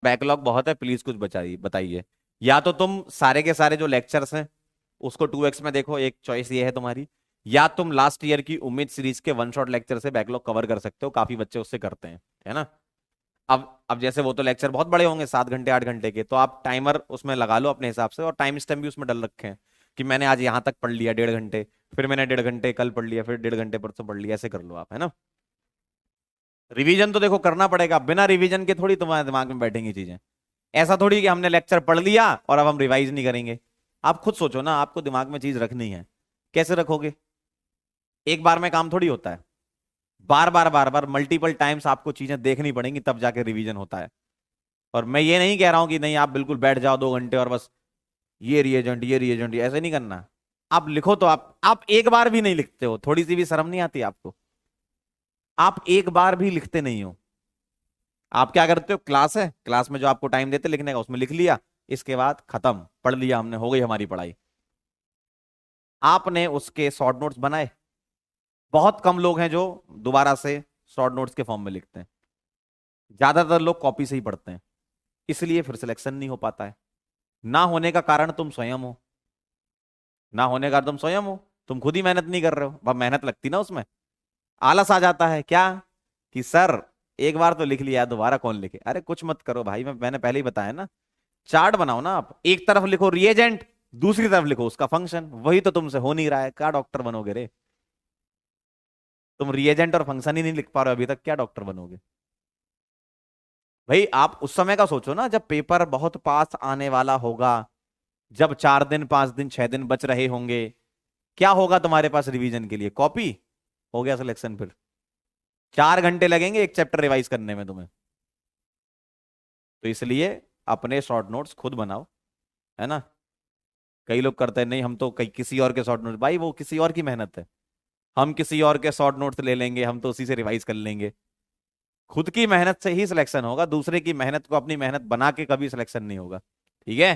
Backlog बहुत है, please कुछ बचाइए, बताइए। या तो तुम सारे के सारे जो लेक्चर्स हैं उसको 2x में देखो, एक चॉइस ये है तुम्हारी। या तुम लास्ट ईयर की उम्मीद सीरीज के वन शॉट लेक्चर से बैकलॉग कवर कर सकते हो, काफी बच्चे उससे करते हैं, है ना। अब जैसे वो तो लेक्चर बहुत बड़े होंगे, 7 घंटे 8 घंटे के, तो आप टाइमर उसमें लगा लो अपने हिसाब से, और टाइम स्टैम्प भी उसमें डल रखे हैं कि मैंने आज यहाँ तक पढ़ लिया 1.5 घंटे, फिर मैंने 1.5 घंटे कल पढ़ लिया, फिर 1.5 घंटे परसों पढ़ लिया, ऐसे कर लो आप, है ना। रिवीजन तो देखो करना पड़ेगा, बिना रिवीजन के थोड़ी तुम्हारे दिमाग में बैठेंगी चीजें। ऐसा थोड़ी कि हमने लेक्चर पढ़ लिया और अब हम रिवाइज नहीं करेंगे। आप खुद सोचो ना, आपको दिमाग में चीज रखनी है, कैसे रखोगे। एक बार में काम थोड़ी होता है, बार बार बार बार मल्टीपल टाइम्स आपको चीजें देखनी पड़ेंगी, तब जाके रिवीजन होता है। और मैं ये नहीं कह रहा हूं कि नहीं आप बिल्कुल बैठ जाओ 2 घंटे और बस ये रिएजेंट ये रिएजेंट, ऐसे नहीं करना। आप लिखो तो आप एक बार भी नहीं लिखते हो, थोड़ी सी भी शर्म नहीं आती आपको। आप एक बार भी लिखते नहीं हो। आप क्या करते हो, क्लास है, क्लास में जो आपको टाइम देते लिखने का उसमें लिख लिया, इसके बाद खत्म, पढ़ लिया हमने, हो गई हमारी पढ़ाई। आपने उसके शॉर्ट नोट्स बनाए। बहुत कम लोग हैं जो दोबारा से शॉर्ट नोट्स के फॉर्म में लिखते हैं, ज्यादातर लोग कॉपी से ही पढ़ते हैं, इसलिए फिर सिलेक्शन नहीं हो पाता है। ना होने का कारण तुम स्वयं हो, ना होने का तुम स्वयं हो, तुम खुद ही मेहनत नहीं कर रहे हो। अब मेहनत लगती ना उसमें, आलस आ जाता है क्या, कि सर एक बार तो लिख लिया, दोबारा कौन लिखे। अरे कुछ मत करो भाई, मैंने पहले ही बताया ना, चार्ट बनाओ ना। आप एक तरफ लिखो रिएजेंट, दूसरी तरफ लिखो उसका फंक्शन, वही तो तुमसे हो नहीं रहा है, क्या डॉक्टर बनोगे रे। तुम रिएजेंट और फंक्शन ही नहीं लिख पा रहे हो अभी तक, क्या डॉक्टर बनोगे। भाई आप उस समय का सोचो ना, जब पेपर बहुत पास आने वाला होगा, जब 4 दिन 5 दिन 6 दिन बच रहे होंगे, क्या होगा तुम्हारे पास रिवीजन के लिए, कॉपी। हो गया सिलेक्शन फिर। 4 घंटे लगेंगे एक चैप्टर रिवाइज करने में तुम्हें। तो इसलिए अपने शॉर्ट नोट्स खुद बनाओ, है ना। कई लोग करते हैं नहीं हम तो कई किसी और के शॉर्ट नोट्स, भाई वो किसी और की मेहनत है। हम किसी और के शॉर्ट नोट्स ले लेंगे, हम तो उसी से रिवाइज कर लेंगे। खुद की मेहनत से ही सिलेक्शन होगा, दूसरे की मेहनत को अपनी मेहनत बना के कभी सिलेक्शन नहीं होगा, ठीक है।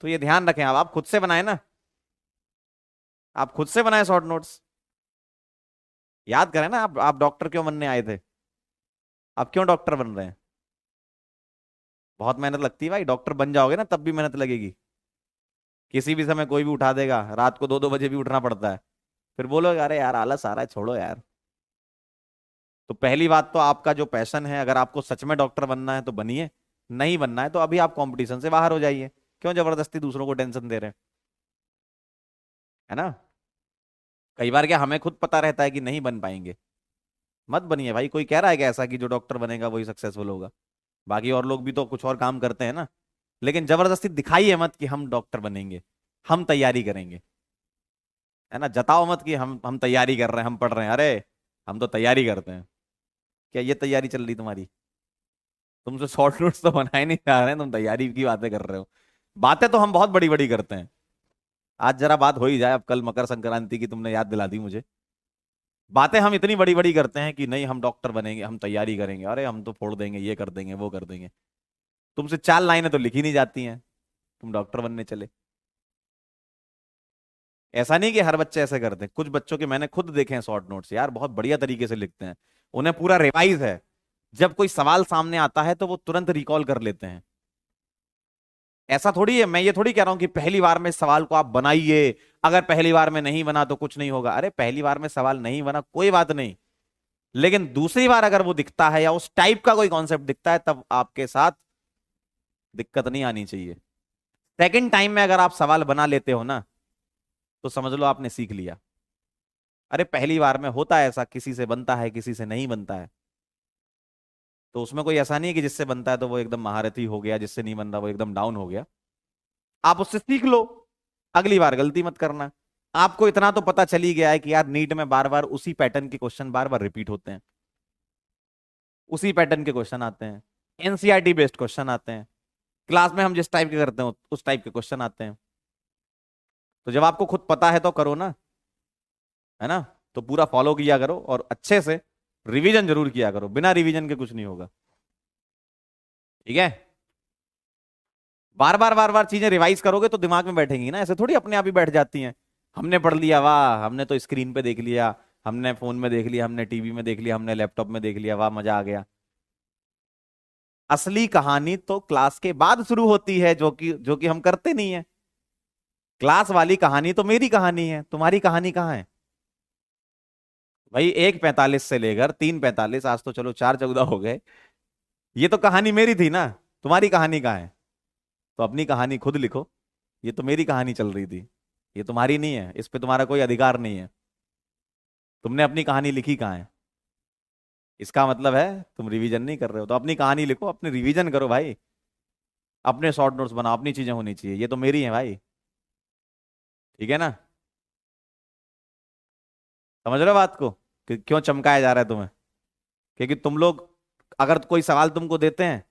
तो ये ध्यान रखें, आप खुद से बनाए ना, आप खुद से बनाए शॉर्ट नोट्स। याद करें ना, आप डॉक्टर क्यों बनने आए थे, आप क्यों डॉक्टर बन रहे हैं। बहुत मेहनत लगती है भाई, डॉक्टर बन जाओगे ना तब भी मेहनत लगेगी। किसी भी समय कोई भी उठा देगा, रात को 2-2 बजे भी उठना पड़ता है, फिर बोलोगे अरे यार आलस आ रहा है, छोड़ो यार। तो पहली बात तो आपका जो पैशन है, अगर आपको सच में डॉक्टर बनना है तो बनिए, नहीं बनना है तो अभी आप कंपटीशन से बाहर हो जाइए, क्यों जबरदस्ती दूसरों को टेंशन दे रहे हैं, है ना। कई बार क्या हमें खुद पता रहता है कि नहीं बन पाएंगे, मत बनिए भाई। कोई कह रहा है कि ऐसा कि जो डॉक्टर बनेगा वही सक्सेसफुल होगा, बाकी और लोग भी तो कुछ और काम करते हैं ना। लेकिन जबरदस्ती दिखाइए मत कि हम डॉक्टर बनेंगे, हम तैयारी करेंगे, है ना। जताओ मत कि हम तैयारी कर रहे हैं, हम पढ़ रहे हैं, अरे हम तो तैयारी करते हैं। क्या ये तैयारी चल रही तुम्हारी, तुमसे शॉर्ट नोट्स तो बनाए नहीं जा रहे हैं, तुम तैयारी की बातें कर रहे हो। बातें तो हम बहुत बड़ी बड़ी करते हैं। आज जरा बात हो ही जाए, अब कल मकर संक्रांति की तुमने याद दिला दी मुझे। बातें हम इतनी बड़ी बड़ी करते हैं कि नहीं हम डॉक्टर बनेंगे, हम तैयारी करेंगे, अरे हम तो फोड़ देंगे, ये कर देंगे वो कर देंगे। तुमसे 4 लाइनें तो लिखी नहीं जाती हैं, तुम डॉक्टर बनने चले। ऐसा नहीं कि हर बच्चे ऐसे करते हैं, कुछ बच्चों के मैंने खुद देखे हैं शॉर्ट नोट्स, यार बहुत बढ़िया तरीके से लिखते हैं, उन्हें पूरा रिवाइज है। जब कोई सवाल सामने आता है तो वो तुरंत रिकॉल कर लेते हैं। ऐसा थोड़ी है, मैं ये थोड़ी कह रहा हूं कि पहली बार में सवाल को आप बनाइए, अगर पहली बार में नहीं बना तो कुछ नहीं होगा। अरे पहली बार में सवाल नहीं बना कोई बात नहीं, लेकिन दूसरी बार अगर वो दिखता है या उस टाइप का कोई कॉन्सेप्ट दिखता है, तब आपके साथ दिक्कत नहीं आनी चाहिए। सेकंड टाइम में अगर आप सवाल बना लेते हो ना, तो समझ लो आपने सीख लिया। अरे पहली बार में होता है ऐसा, किसी से बनता है किसी से नहीं बनता है, तो उसमें कोई ऐसा नहीं है कि जिससे बनता है तो वो एकदम महारथी हो गया, जिससे नहीं बन रहा वो एकदम डाउन हो गया। आप उससे सीख लो, अगली बार गलती मत करना। आपको इतना तो पता चल ही गया है कि यार नीट में बार बार उसी पैटर्न के क्वेश्चन बार बार रिपीट होते हैं, उसी पैटर्न के क्वेश्चन आते हैं, एनसीईआरटी बेस्ड क्वेश्चन आते हैं, क्लास में हम जिस टाइप के करते हैं उस टाइप के क्वेश्चन आते हैं। तो जब आपको खुद पता है तो करो ना, है ना। तो पूरा फॉलो किया करो और अच्छे से रिवीजन जरूर किया करो, बिना रिवीजन के कुछ नहीं होगा, ठीक है। बार बार चीजें रिवाइज करोगे तो दिमाग में बैठेंगी ना, ऐसे थोड़ी अपने आप ही बैठ जाती हैं। हमने पढ़ लिया, वाह हमने तो स्क्रीन पे देख लिया, हमने फोन में देख लिया, हमने टीवी में देख लिया, हमने लैपटॉप में देख लिया, वाह मजा आ गया। असली कहानी तो क्लास के बाद शुरू होती है, जो कि हम करते नहीं है। क्लास वाली कहानी तो मेरी कहानी है, तुम्हारी कहानी कहाँ है भाई? 1:45 से लेकर 3:45, आज तो चलो 4:14 हो गए, ये तो कहानी मेरी थी ना। तुम्हारी कहानी कहाँ है? तो अपनी कहानी खुद लिखो। ये तो मेरी कहानी चल रही थी, ये तुम्हारी नहीं है, इस पे तुम्हारा कोई अधिकार नहीं है। तुमने अपनी कहानी लिखी कहाँ है? इसका मतलब है तुम रिवीजन नहीं कर रहे हो। तो अपनी कहानी लिखो, अपनी रिवीजन करो भाई, अपने शॉर्ट नोट्स बनाओ, अपनी चीजें होनी चाहिए, ये तो मेरी है भाई। ठीक है ना? समझ रहे हो बात को कि क्यों चमकाया जा रहा है तुम्हें? क्योंकि तुम लोग, अगर कोई सवाल तुमको देते हैं,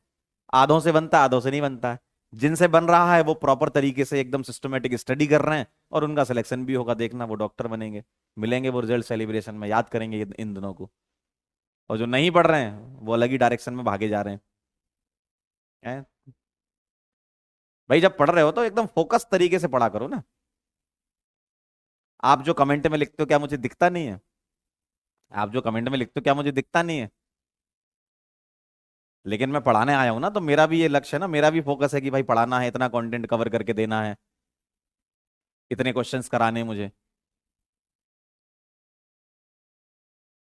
आधों से बनता है, आधों से नहीं बनता है। जिनसे बन रहा है वो प्रॉपर तरीके से एकदम सिस्टमेटिक स्टडी कर रहे हैं, और उनका सिलेक्शन भी होगा, देखना वो डॉक्टर बनेंगे, मिलेंगे वो रिजल्ट सेलिब्रेशन में, याद करेंगे इन दिनों को। और जो नहीं पढ़ रहे हैं वो अलग ही डायरेक्शन में भागे जा रहे हैं। भाई जब पढ़ रहे हो तो एकदम फोकस तरीके से पढ़ा करो ना। आप जो कमेंट में लिखते हो क्या मुझे दिखता नहीं है? आप जो कमेंट में लिखते हो क्या मुझे दिखता नहीं है? लेकिन मैं पढ़ाने आया हूं ना, तो मेरा भी ये लक्ष्य है ना, मेरा भी फोकस है कि भाई पढ़ाना है, इतना कंटेंट कवर करके देना है, इतने क्वेश्चंस कराने हैं मुझे।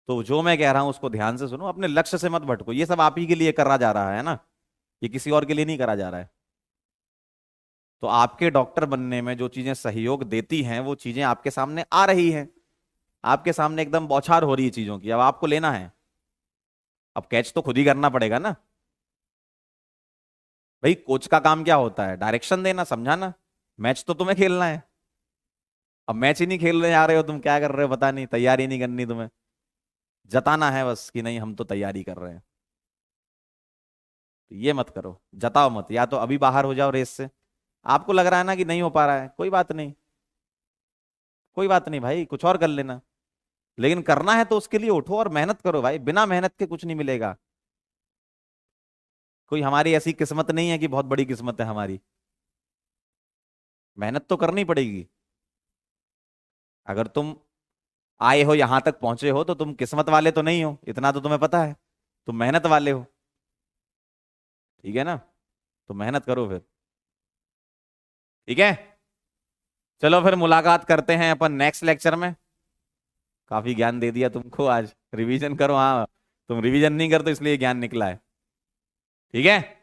तो जो मैं कह रहा हूं उसको ध्यान से सुनो, अपने लक्ष्य से मत भटको। ये सब आप ही के लिए करा जा रहा है ना, ये किसी और के लिए नहीं करा जा रहा है। तो आपके डॉक्टर बनने में जो चीजें सहयोग देती हैं वो चीजें आपके सामने आ रही हैं, आपके सामने एकदम बौछार हो रही है चीजों की, अब आपको लेना है। अब कैच तो खुद ही करना पड़ेगा ना। भाई कोच का काम क्या होता है? डायरेक्शन देना, समझाना। मैच तो तुम्हें खेलना है। अब मैच ही नहीं खेलने जा रहे हो, तुम क्या कर रहे हो पता नहीं, तैयारी नहीं करनी तुम्हें, जताना है बस कि नहीं हम तो तैयारी कर रहे हैं। तो ये मत करो, जताओ मत। या तो अभी बाहर हो जाओ रेस से, आपको लग रहा है ना कि नहीं हो पा रहा है, कोई बात नहीं, कोई बात नहीं भाई, कुछ और कर लेना। लेकिन करना है तो उसके लिए उठो और मेहनत करो भाई, बिना मेहनत के कुछ नहीं मिलेगा। कोई हमारी ऐसी किस्मत नहीं है कि बहुत बड़ी किस्मत है हमारी, मेहनत तो करनी पड़ेगी। अगर तुम आए हो यहां तक पहुंचे हो तो तुम किस्मत वाले तो नहीं हो, इतना तो तुम्हें पता है, तुम मेहनत वाले हो। ठीक है ना? तो मेहनत करो फिर। ठीक है, चलो फिर मुलाकात करते हैं अपन नेक्स्ट लेक्चर में। काफी ज्ञान दे दिया तुमको आज, रिवीजन करो। हाँ, तुम रिवीजन नहीं करते इसलिए ज्ञान निकला है। ठीक है।